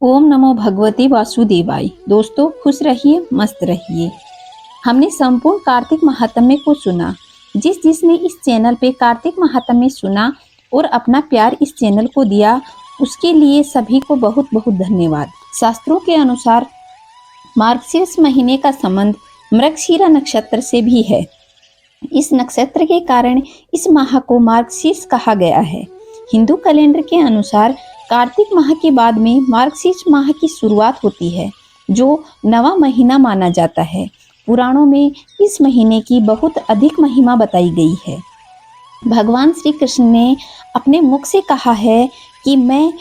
ओम नमो भगवते वासुदेवाय। दोस्तों खुश रहिए, मस्त रहिए। हमने संपूर्ण कार्तिक महात्म्य को सुना। जिसने इस चैनल पे कार्तिक महात्म्य सुना और अपना प्यार इस चैनल को दिया, उसके लिए सभी को बहुत बहुत धन्यवाद। शास्त्रों के अनुसार मार्गशीर्ष महीने का संबंध मृगशिरा नक्षत्र से भी है। इस नक्षत्र के कारण इस माह को मार्गशीर्ष कहा गया है। हिंदू कैलेंडर के अनुसार कार्तिक माह के बाद में मार्गशीर्ष माह की शुरुआत होती है, जो नवा महीना माना जाता है। पुराणों में इस महीने की बहुत अधिक महिमा बताई गई है। भगवान श्री कृष्ण ने अपने मुख से कहा है कि मैं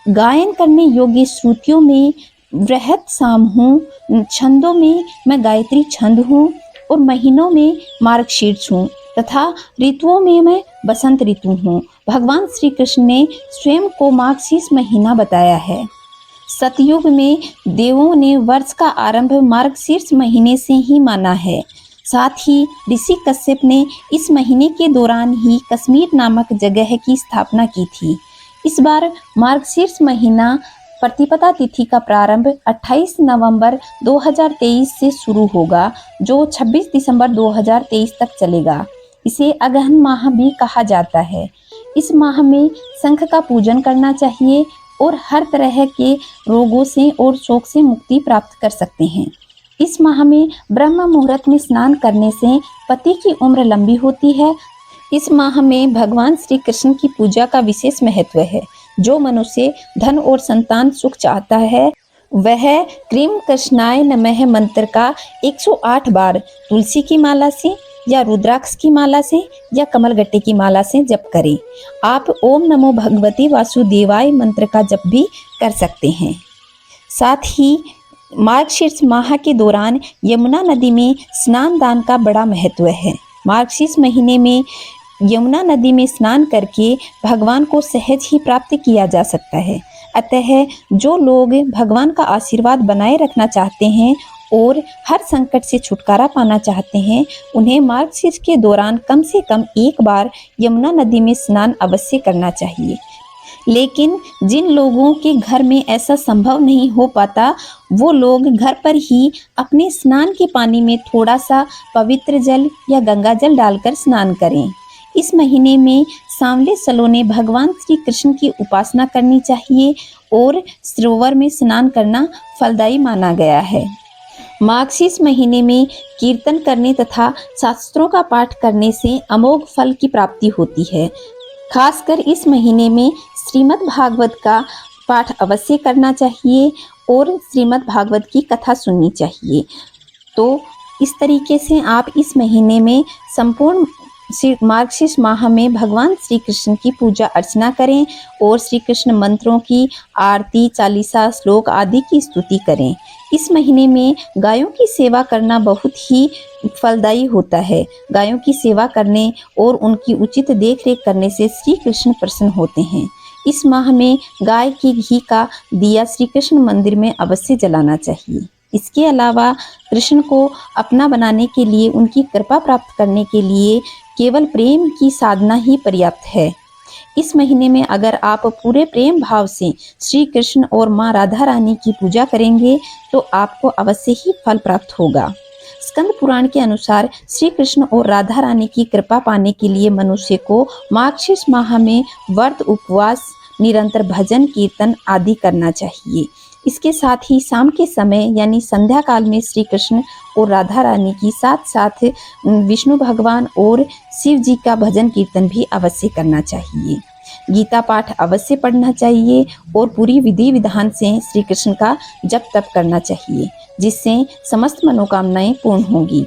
गायन करने योग्य श्रुतियों में वृहत साम हूँ, छंदों में मैं गायत्री छंद हूँ और महीनों में मार्गशीर्ष हूँ तथा ऋतुओं में मैं बसंत ऋतु हूँ। भगवान श्री कृष्ण ने स्वयं को मार्गशीर्ष महीना बताया है। सतयुग में देवों ने वर्ष का आरंभ मार्गशीर्ष महीने से ही माना है। साथ ही ऋषि कश्यप ने इस महीने के दौरान ही कश्मीर नामक जगह की स्थापना की थी। इस बार मार्गशीर्ष महीना प्रतिपदा तिथि का प्रारंभ 28 नवंबर 2023 से शुरू होगा, जो 26 दिसंबर 2023 तक चलेगा। इसे अगहन माह भी कहा जाता है। इस माह में शंख का पूजन करना चाहिए और हर तरह के रोगों से और शोक से मुक्ति प्राप्त कर सकते हैं। इस माह में ब्रह्म मुहूर्त में स्नान करने से पति की उम्र लंबी होती है। इस माह में भगवान श्री कृष्ण की पूजा का विशेष महत्व है। जो मनुष्य धन और संतान सुख चाहता है, वह क्रीम कृष्णाय नमः मंत्र का 108 बार तुलसी की माला से या रुद्राक्ष की माला से या कमलगट्टे की माला से जप करें। आप ओम नमो भगवते वासुदेवाय मंत्र का जप भी कर सकते हैं। साथ ही मार्गशीर्ष माह के दौरान यमुना नदी में स्नान दान का बड़ा महत्व है। मार्गशीर्ष महीने में यमुना नदी में स्नान करके भगवान को सहज ही प्राप्त किया जा सकता है। अतः जो लोग भगवान का आशीर्वाद बनाए रखना चाहते हैं और हर संकट से छुटकारा पाना चाहते हैं, उन्हें मार्गशीर्ष के दौरान कम से कम एक बार यमुना नदी में स्नान अवश्य करना चाहिए। लेकिन जिन लोगों के घर में ऐसा संभव नहीं हो पाता, वो लोग घर पर ही अपने स्नान के पानी में थोड़ा सा पवित्र जल या गंगा जल डालकर स्नान करें। इस महीने में सांवले सलोने भगवान श्री कृष्ण की उपासना करनी चाहिए और सरोवर में स्नान करना फलदायी माना गया है। मार्गशीर्ष महीने में कीर्तन करने तथा शास्त्रों का पाठ करने से अमोघ फल की प्राप्ति होती है। खासकर इस महीने में श्रीमद् भागवत का पाठ अवश्य करना चाहिए और श्रीमद् भागवत की कथा सुननी चाहिए। तो इस तरीके से आप इस महीने में संपूर्ण मार्गशीर्ष माह में भगवान श्री कृष्ण की पूजा अर्चना करें और श्री कृष्ण मंत्रों की आरती, चालीसा, श्लोक आदि की स्तुति करें। इस महीने में गायों की सेवा करना बहुत ही फलदायी होता है। गायों की सेवा करने और उनकी उचित देखरेख करने से श्री कृष्ण प्रसन्न होते हैं। इस माह में गाय की घी का दिया श्री कृष्ण मंदिर में अवश्य जलाना चाहिए। इसके अलावा कृष्ण को अपना बनाने के लिए, उनकी कृपा प्राप्त करने के लिए केवल प्रेम की साधना ही पर्याप्त है। इस महीने में अगर आप पूरे प्रेम भाव से श्री कृष्ण और माँ राधा रानी की पूजा करेंगे तो आपको अवश्य ही फल प्राप्त होगा। स्कंद पुराण के अनुसार श्री कृष्ण और राधा रानी की कृपा पाने के लिए मनुष्य को मार्गशीर्ष माह में व्रत, उपवास, निरंतर भजन, कीर्तन आदि करना चाहिए। इसके साथ ही शाम के समय यानी संध्या काल में श्री कृष्ण और राधा रानी की साथ साथ विष्णु भगवान और शिव जी का भजन कीर्तन भी अवश्य करना चाहिए। गीता पाठ अवश्य पढ़ना चाहिए और पूरी विधि विधान से श्री कृष्ण का जप तप करना चाहिए, जिससे समस्त मनोकामनाएं पूर्ण होंगी।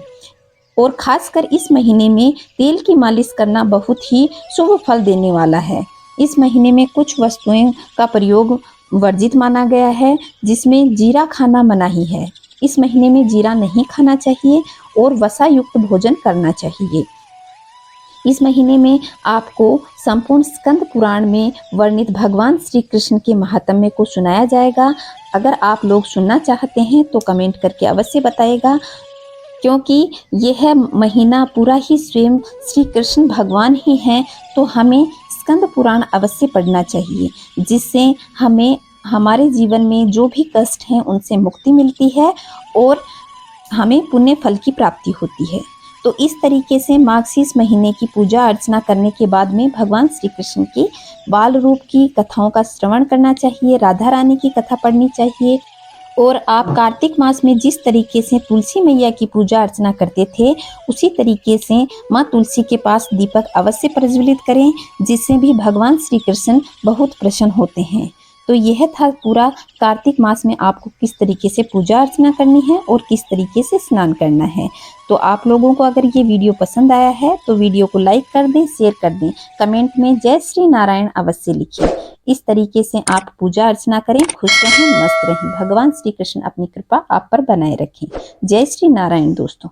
और खासकर इस महीने में तेल की मालिश करना बहुत ही शुभ फल देने वाला है। इस महीने में कुछ वस्तुएं का प्रयोग वर्जित माना गया है, जिसमें जीरा खाना मनाही है। इस महीने में जीरा नहीं खाना चाहिए और वसा युक्त भोजन करना चाहिए। इस महीने में आपको संपूर्ण स्कंद पुराण में वर्णित भगवान श्री कृष्ण के महात्म्य को सुनाया जाएगा। अगर आप लोग सुनना चाहते हैं तो कमेंट करके अवश्य बताइएगा, क्योंकि यह महीना पूरा ही स्वयं श्री कृष्ण भगवान ही हैं, तो हमें स्कंद पुराण अवश्य पढ़ना चाहिए, जिससे हमें हमारे जीवन में जो भी कष्ट हैं उनसे मुक्ति मिलती है और हमें पुण्य फल की प्राप्ति होती है। तो इस तरीके से मार्गशीर्ष महीने की पूजा अर्चना करने के बाद में भगवान श्री कृष्ण की बाल रूप की कथाओं का श्रवण करना चाहिए, राधा रानी की कथा पढ़नी चाहिए। और आप कार्तिक मास में जिस तरीके से तुलसी मैया की पूजा अर्चना करते थे, उसी तरीके से माँ तुलसी के पास दीपक अवश्य प्रज्वलित करें, जिससे भी भगवान श्री कृष्ण बहुत प्रसन्न होते हैं। तो यह था पूरा कार्तिक मास में आपको किस तरीके से पूजा अर्चना करनी है और किस तरीके से स्नान करना है। तो आप लोगों को अगर ये वीडियो पसंद आया है तो वीडियो को लाइक कर दें, शेयर कर दें, कमेंट में जय श्री नारायण अवश्य लिखें। इस तरीके से आप पूजा अर्चना करें, खुश रहें, मस्त रहें। भगवान श्री कृष्ण अपनी कृपा आप पर बनाए रखें। जय श्री नारायण दोस्तों।